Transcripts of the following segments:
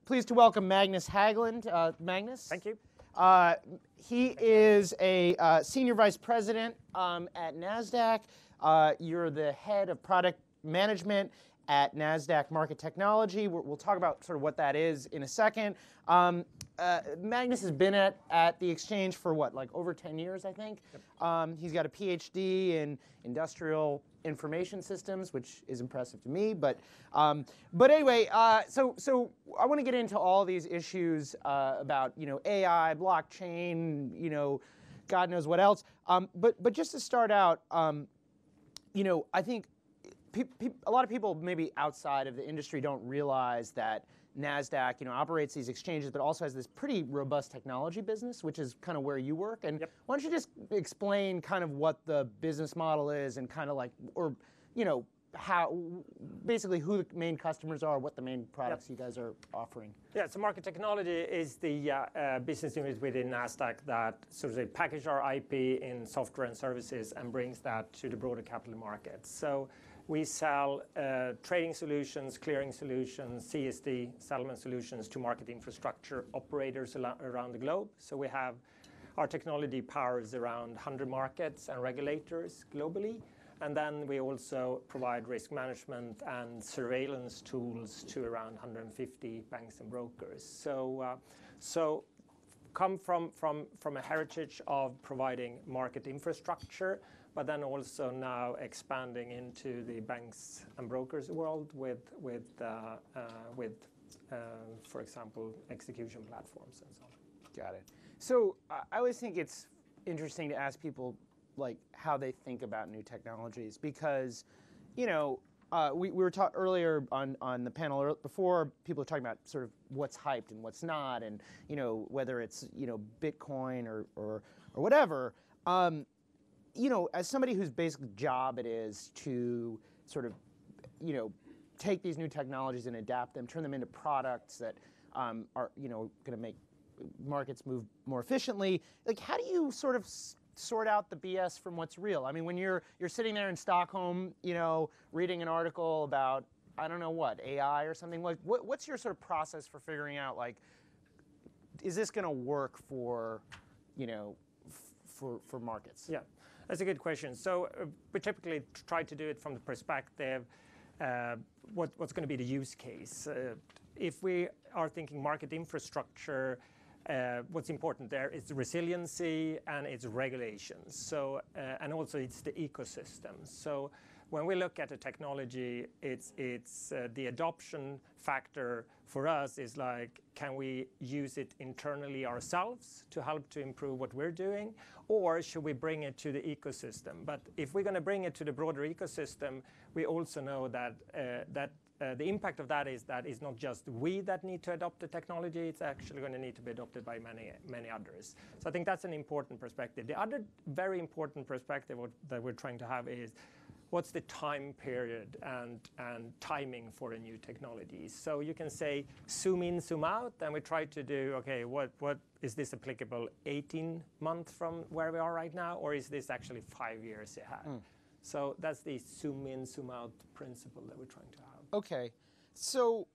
pleased to welcome Magnus Haglind. Magnus. Thank you. He is a senior vice president at Nasdaq. You're the head of product management at Nasdaq Market Technology. We'll talk about sort of what that is in a second. Magnus has been at the exchange for what, like over 10 years, I think. Yep. He's got a PhD in industrial information systems, which is impressive to me. But anyway, so I want to get into all these issues about AI, blockchain, God knows what else. But just to start out, I think a lot of people maybe outside of the industry don't realize that Nasdaq, operates these exchanges, but also has this pretty robust technology business, which is kind of where you work. And yep. Why don't you just explain kind of what the business model is and kind of like, or how, basically who the main customers are, what the main products yep. you guys are offering. Yeah, so Market Technology is the business unit within Nasdaq that sort of package our IP in software and services and brings that to the broader capital markets. So we sell trading solutions, clearing solutions, CSD, settlement solutions to market infrastructure operators around the globe. So we have our technology powers around 100 markets and regulators globally. And then we also provide risk management and surveillance tools to around 150 banks and brokers. So come from a heritage of providing market infrastructure, but then also now expanding into the banks and brokers world with for example, execution platforms and so on. Got it. So I always think it's interesting to ask people like how they think about new technologies because, we were talking earlier on the panel before, people were talking about sort of what's hyped and what's not, and whether it's Bitcoin or whatever. As somebody whose basic job it is to sort of, take these new technologies and adapt them, turn them into products that are, going to make markets move more efficiently. Like, how do you sort of sort out the BS from what's real? I mean, when you're sitting there in Stockholm, reading an article about, I don't know what, AI or something, like, what's your sort of process for figuring out, like, is this going to work for, for markets? Yeah. That's a good question. So we typically try to do it from the perspective, what's going to be the use case. If we are thinking market infrastructure, what's important there is the resiliency and its regulations. So and also it's the ecosystem. So when we look at the technology, it's the adoption factor for us is like, can we use it internally ourselves to help to improve what we're doing, or should we bring it to the ecosystem? But if we're going to bring it to the broader ecosystem, we also know that the impact of that is not just we that need to adopt the technology, it's actually going to need to be adopted by many others. So I think that's an important perspective. The other very important perspective that we're trying to have is, what's the time period and timing for a new technology? So you can say zoom in, zoom out, and we try to do, okay, what is this applicable 18 months from where we are right now, or is this actually 5 years ahead? So that's the zoom in, zoom out principle that we're trying to have. Okay, so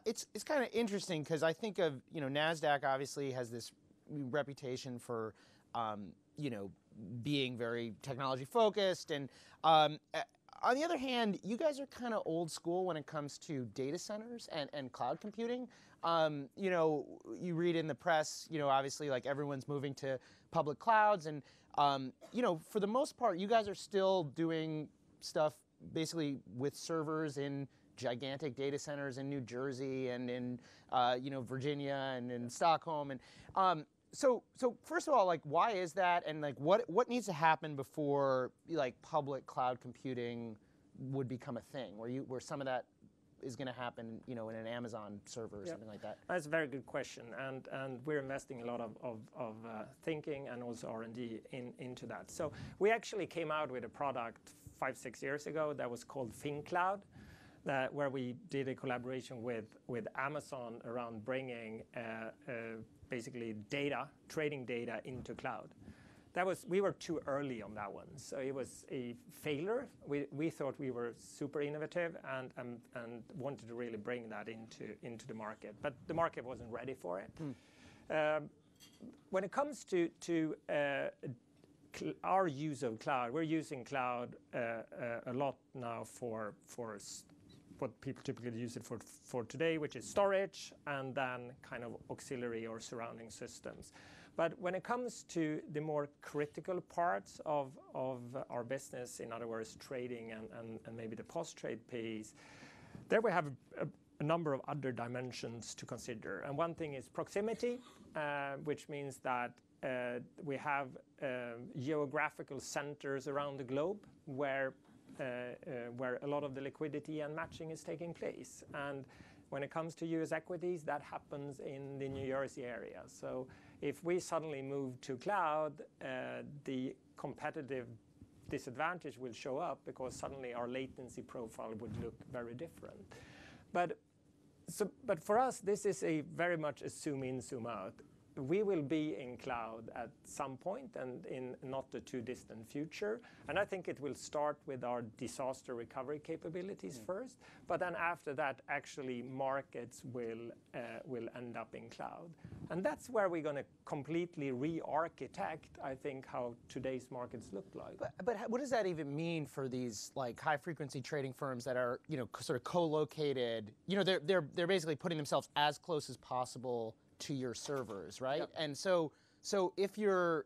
it's kind of interesting because I think of Nasdaq obviously has this reputation for being very technology focused, and on the other hand, you guys are kind of old school when it comes to data centers and cloud computing. You read in the press, obviously like everyone's moving to public clouds, and for the most part, you guys are still doing stuff basically with servers in gigantic data centers in New Jersey and in Virginia and in Stockholm, and so first of all, like, why is that, and like what needs to happen before like public cloud computing would become a thing where some of that is going to happen in an Amazon server or something like that? That's a very good question, and we're investing a lot of thinking and also R&D into that. So we actually came out with a product 5-6 years ago that was called ThinCloud, where we did a collaboration with Amazon around bringing basically trading data into cloud. we were too early on that one, so it was a failure. We thought we were super innovative and wanted to really bring that into the market, but the market wasn't ready for it. When it comes to our use of cloud, we're using cloud a lot now for what people typically use it for today, which is storage and then kind of auxiliary or surrounding systems. But when it comes to the more critical parts of our business, in other words, trading and maybe the post-trade piece, there we have a number of other dimensions to consider. And one thing is proximity, which means that we have geographical centers around the globe where a lot of the liquidity and matching is taking place. And when it comes to US equities, that happens in the New Jersey area. So if we suddenly move to cloud, the competitive disadvantage will show up because suddenly our latency profile would look very different. But for us, this is very much a zoom in, zoom out. We will be in cloud at some point and in not the too distant future. And I think it will start with our disaster recovery capabilities first. But then after that, actually markets will end up in cloud. And that's where we're going to completely re-architect, I think, how today's markets look like. But what does that even mean for these like high frequency trading firms that are, sort of co-located? They're basically putting themselves as close as possible to your servers, right? Yep. And so if you're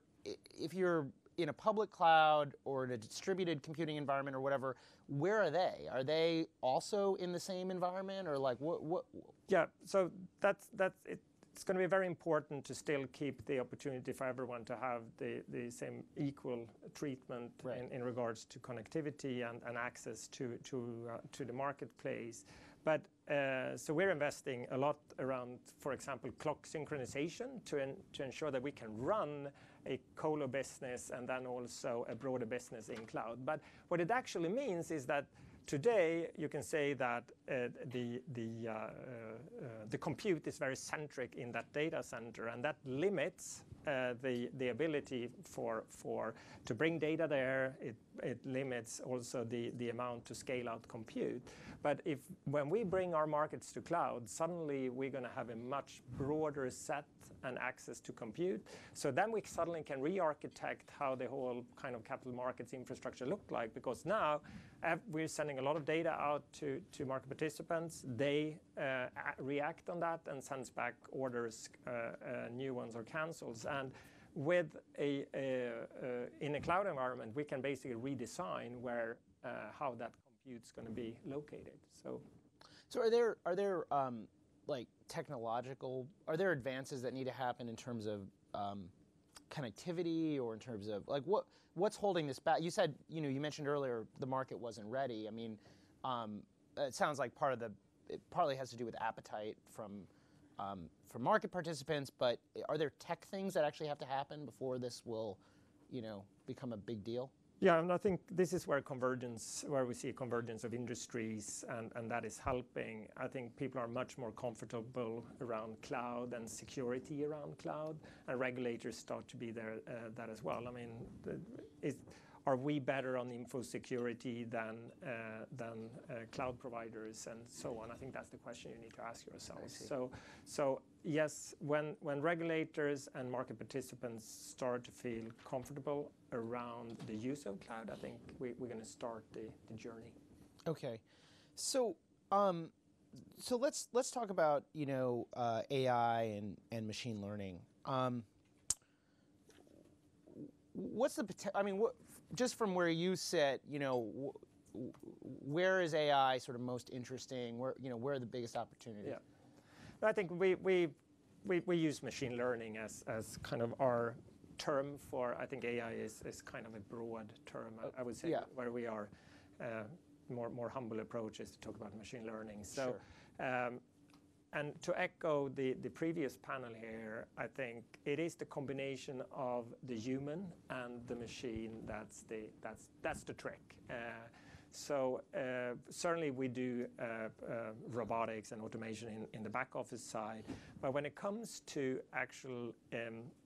in a public cloud or in a distributed computing environment or whatever, where are they? Are they also in the same environment, or like what? Yeah, so that's it. It's going to be very important to still keep the opportunity for everyone to have the same equal treatment, right, in regards to connectivity and access to the marketplace. But so we're investing a lot around, for example, clock synchronization to ensure that we can run a colo business and then also a broader business in cloud. But what it actually means is that today you can say that the compute is very centric in that data center, and that limits the ability to bring data there. It limits also the amount to scale out compute. But when we bring our markets to cloud, suddenly we're going to have a much broader set and access to compute. So then we suddenly can re-architect how the whole kind of capital markets infrastructure looked like, because now we're sending a lot of data out to market participants. They react on that and sends back orders, new ones or cancels. And with in a cloud environment, we can basically redesign how that compute's going to be located. So are there like are there advances that need to happen in terms of connectivity, or in terms of like what's holding this back? You said, you mentioned earlier the market wasn't ready. I mean, it sounds like it partly has to do with appetite from market participants, but are there tech things that actually have to happen before this will, become a big deal? Yeah, and I think this is where we see a convergence of industries, and that is helping. I think people are much more comfortable around cloud and security around cloud, and regulators start to be there that as well. I mean, are we better on info security than cloud providers and so on? I think that's the question you need to ask yourselves. So yes, when regulators and market participants start to feel comfortable around the use of cloud, I think we're going to start the journey. Okay, so let's talk about AI and machine learning. What's the potential? I mean, just from where you sit, where is AI sort of most interesting? Where are the biggest opportunities? Yeah, I think we use machine learning as kind of our term for. I think AI is kind of a broad term. I would say, where we are more humble approach is to talk about machine learning. So. Sure. And to echo the previous panel here, I think it is the combination of the human and the machine that's the trick. So certainly we do robotics and automation in the back office side, but when it comes to actual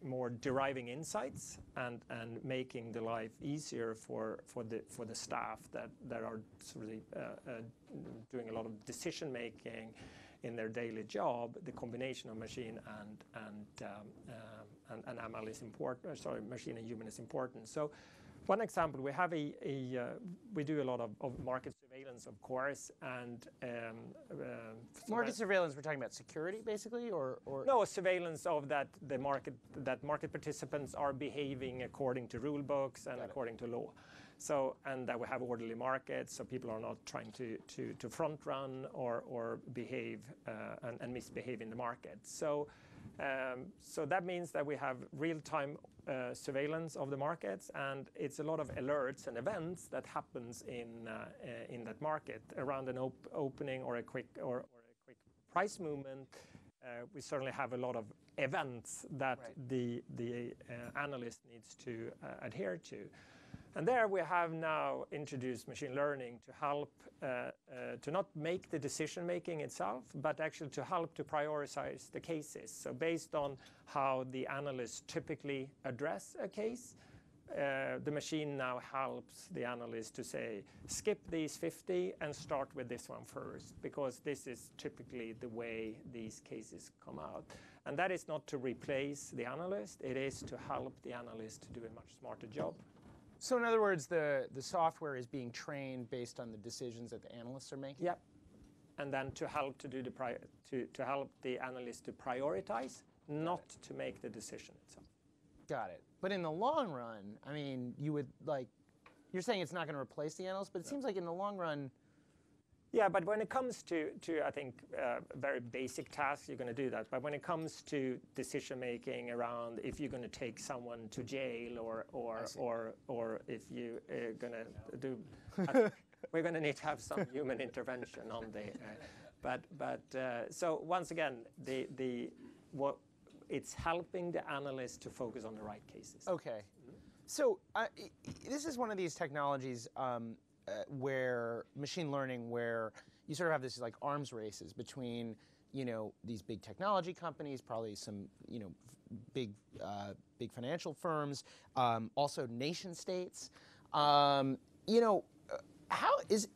more deriving insights and making the life easier for the staff that are sort of doing a lot of decision making in their daily job, the combination of machine and ML is important. Sorry, machine and human is important. So one example, we have we do a lot of market surveillance, of course, and market surveillance. We're talking about security, basically, or no, surveillance of that market participants are behaving according to rule books and according to law. So, and that we have orderly markets, so people are not trying to front run or behave and misbehave in the market. So that means that we have real-time surveillance of the markets, and it's a lot of alerts and events that happens in that market around an opening or a quick price movement. We certainly have a lot of events that the analyst needs to adhere to. And there we have now introduced machine learning to help to not make the decision making itself, but actually to help to prioritize the cases. So based on how the analysts typically address a case, the machine now helps the analyst to say, skip these 50 and start with this one first, because this is typically the way these cases come out. And that is not to replace the analyst, it is to help the analyst to do a much smarter job. So in other words, the software is being trained based on the decisions that the analysts are making? Yep. And then to help to do to help the analyst to prioritize, not to make the decision itself. Got it. But in the long run, I mean, you would you're saying it's not going to replace the analyst, but it seems like in the long run. Yeah, but when it comes to I think very basic tasks, you're going to do that. But when it comes to decision making around if you're going to take someone to jail or if you are going to do, we're going to need to have some human intervention on the. So once again, it's helping the analyst to focus on the right cases. Okay, so this is one of these technologies. Where machine learning, where you sort of have this like arms races between, these big technology companies, probably some, big financial firms, also nation states. How is,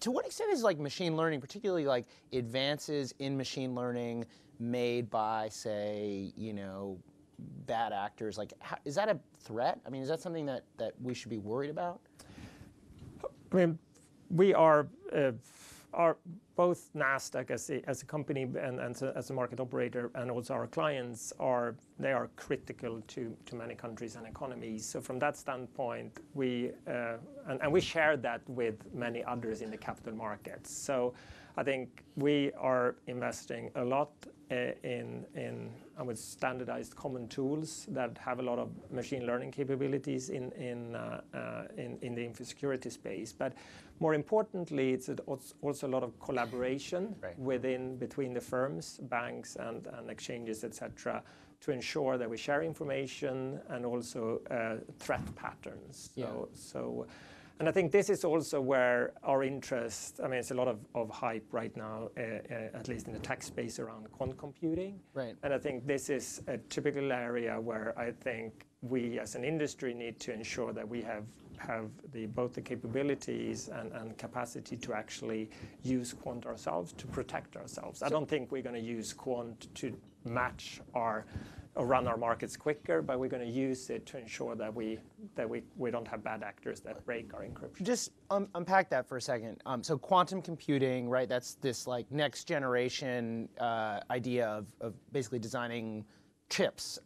to what extent is like machine learning, particularly like advances in machine learning made by, say, bad actors, like is that a threat? I mean, is that something that we should be worried about? I mean, we are both Nasdaq as a company and as a market operator, and also our clients are critical to many countries and economies. So from that standpoint, we share that with many others in the capital markets. So I think we are investing a lot in with standardized common tools that have a lot of machine learning capabilities in the infosecurity space. But more importantly, it's also a lot of collaboration between the firms, banks, and exchanges, etc., to ensure that we share information and also threat patterns. And I think this is also where our interest, I mean, it's a lot of hype right now, at least in the tech space around quantum computing. Right. And I think this is a typical area where I think we as an industry need to ensure that we have both the capabilities and capacity to actually use quant ourselves, to protect ourselves. I don't think we're going to use quant to match or run our markets quicker, but we're going to use it to ensure that we don't have bad actors that break our encryption. Just unpack that for a second. So quantum computing, right? That's this like next generation idea of basically designing chips.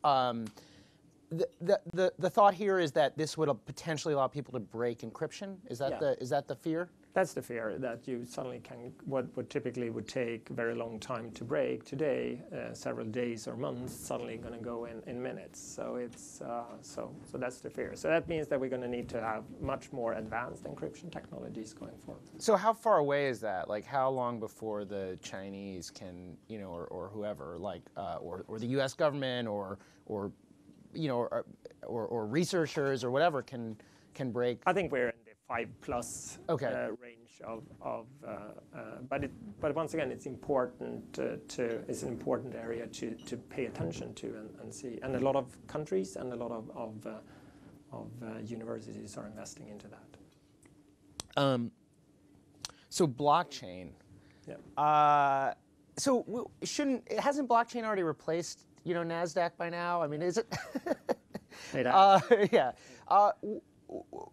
The thought here is that this would potentially allow people to break encryption. Is that the fear? That's the fear, that you suddenly can, what typically would take a very long time to break today, several days or months, suddenly going to go in minutes. So it's so that's the fear. So that means that we're going to need to have much more advanced encryption technologies going forward. So how far away is that? Like how long before the Chinese can, or whoever, like, or the U.S. government, or researchers or whatever can break? I think we're in 5+ Okay. range but once again, it's important it's an important area to pay attention to and see, and a lot of countries and a lot of universities are investing into that. So blockchain. Yeah. Hasn't blockchain already replaced Nasdaq by now? I mean, is it? It has. Yeah.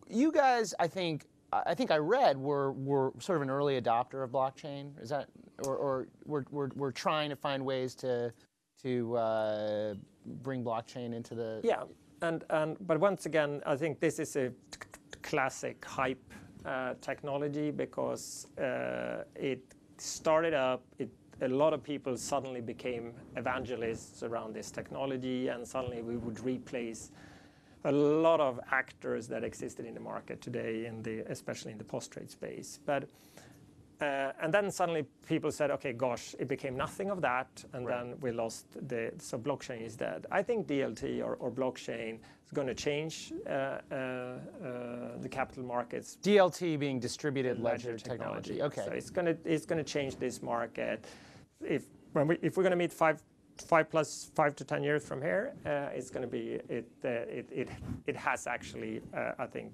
You guys, I think I read were sort of an early adopter of blockchain. Is that, or we're trying to find ways to bring blockchain into the. Yeah, but once again, I think this is a classic hype technology because it started up. A lot of people suddenly became evangelists around this technology, and suddenly we would replace a lot of actors that existed in the market today, especially in the post-trade space. But and then suddenly people said, okay, gosh, it became nothing of that, and then we lost so blockchain is dead. I think DLT or blockchain is going to change the capital markets. DLT being distributed ledger technology. Okay. So it's going to change this market. If we're going to meet 5 to 10 years from here, it's going to be it has actually I think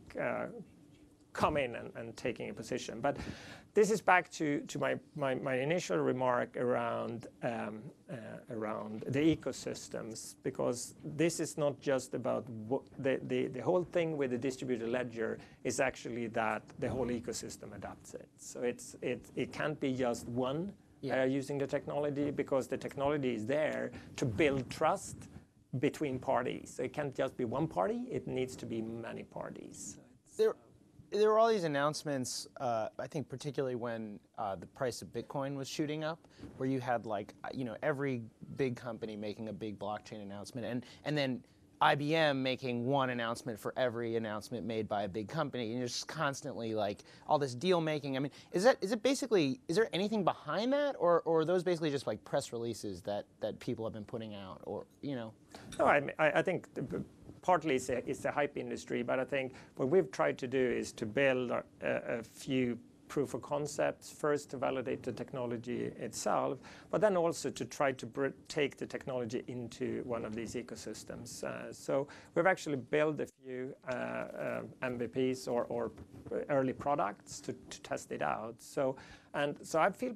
come in and taking a position. But this is back to my initial remark around the ecosystems, because this is not just about the whole thing with the distributed ledger is actually that the whole ecosystem adapts it. So it can't be just one. Using the technology, because the technology is there to build trust between parties. So it can't just be one party, it needs to be many parties. So there were all these announcements, I think particularly when the price of Bitcoin was shooting up, where you had every big company making a big blockchain announcement, and then IBM making one announcement for every announcement made by a big company, and just constantly all this deal making. I mean, is there anything behind that, or are those basically just like press releases that people have been putting out, or No, I think partly it's a hype industry, but I think what we've tried to do is to build a few proof of concepts, first to validate the technology itself, but then also to try to take the technology into one of these ecosystems. So we've actually built a few MVPs or early products to test it out. So I feel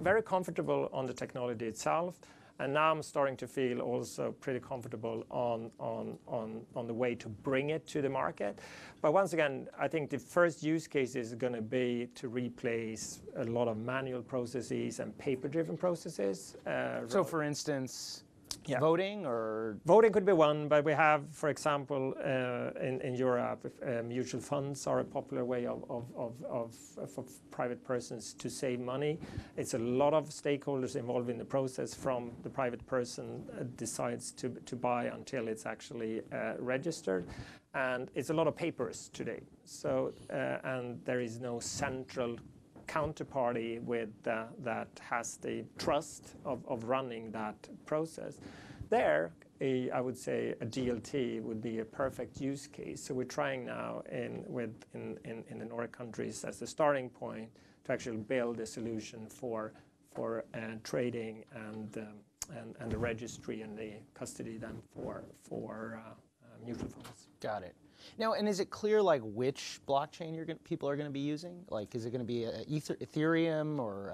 very comfortable on the technology itself. And now I'm starting to feel also pretty comfortable on the way to bring it to the market. But once again, I think the first use case is going to be to replace a lot of manual processes and paper-driven processes. So for instance, voting or? Voting could be one, but we have, for example, in Europe, mutual funds are a popular way for private persons to save money. It's a lot of stakeholders involved in the process, from the private person decides to buy until it's actually registered. And it's a lot of papers today. So, and there is no central counterparty that has the trust of running that process. There, I would say a DLT would be a perfect use case. So we're trying now in the Nordic countries as the starting point to actually build a solution for trading and the registry and the custody then for mutual funds. Got it. Now, and is it clear which blockchain people are going to be using? Is it going to be Ethereum, or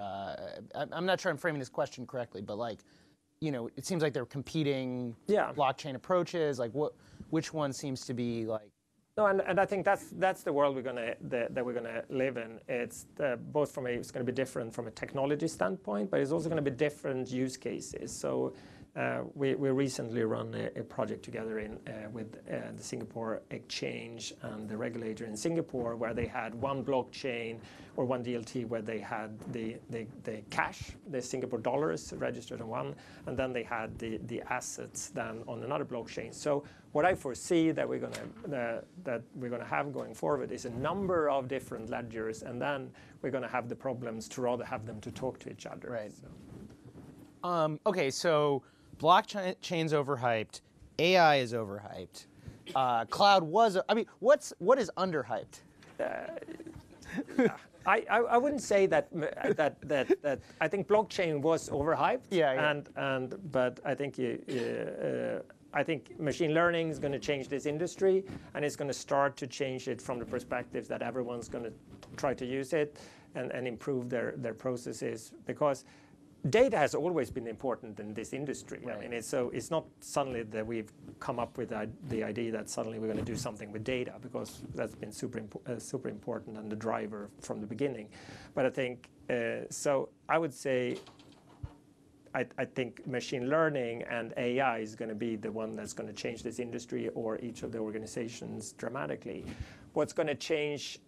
I'm not sure I'm framing this question correctly, but it seems like they're competing blockchain approaches. Which one seems to be No, and I think that's the world we're gonna live in. It's both it's going to be different from a technology standpoint, but it's also going to be different use cases. So. We recently run a project together with the Singapore Exchange and the regulator in Singapore, where they had one blockchain or one DLT where they had the cash, the Singapore dollars registered on one, and then they had the assets then on another blockchain. So what I foresee that we're gonna have going forward is a number of different ledgers, and then we're gonna have the problems to rather have them to talk to each other. Right. So. Okay, so. Blockchain's overhyped. AI is overhyped. Cloud was. What is underhyped? I wouldn't say that I think blockchain was overhyped. Yeah. But I think I think machine learning is going to change this industry, and it's going to start to change it from the perspective that everyone's going to try to use it and improve their processes, because data has always been important in this industry. Right. I mean, it's not suddenly that we've come up with the idea that suddenly we're going to do something with data, because that's been super important and the driver from the beginning. But I think so. I would say I think machine learning and AI is going to be the one that's going to change this industry or each of the organizations dramatically. What's going to change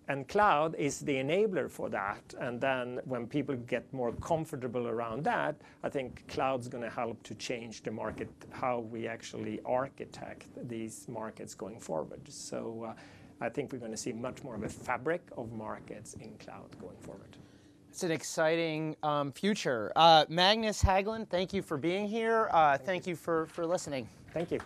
and cloud is the enabler for that. And then when people get more comfortable around that, I think cloud's going to help to change the market, how we actually architect these markets going forward. So I think we're going to see much more of a fabric of markets in cloud going forward. It's an exciting future. Magnus Haglind, thank you for being here. Thank you for listening. Thank you.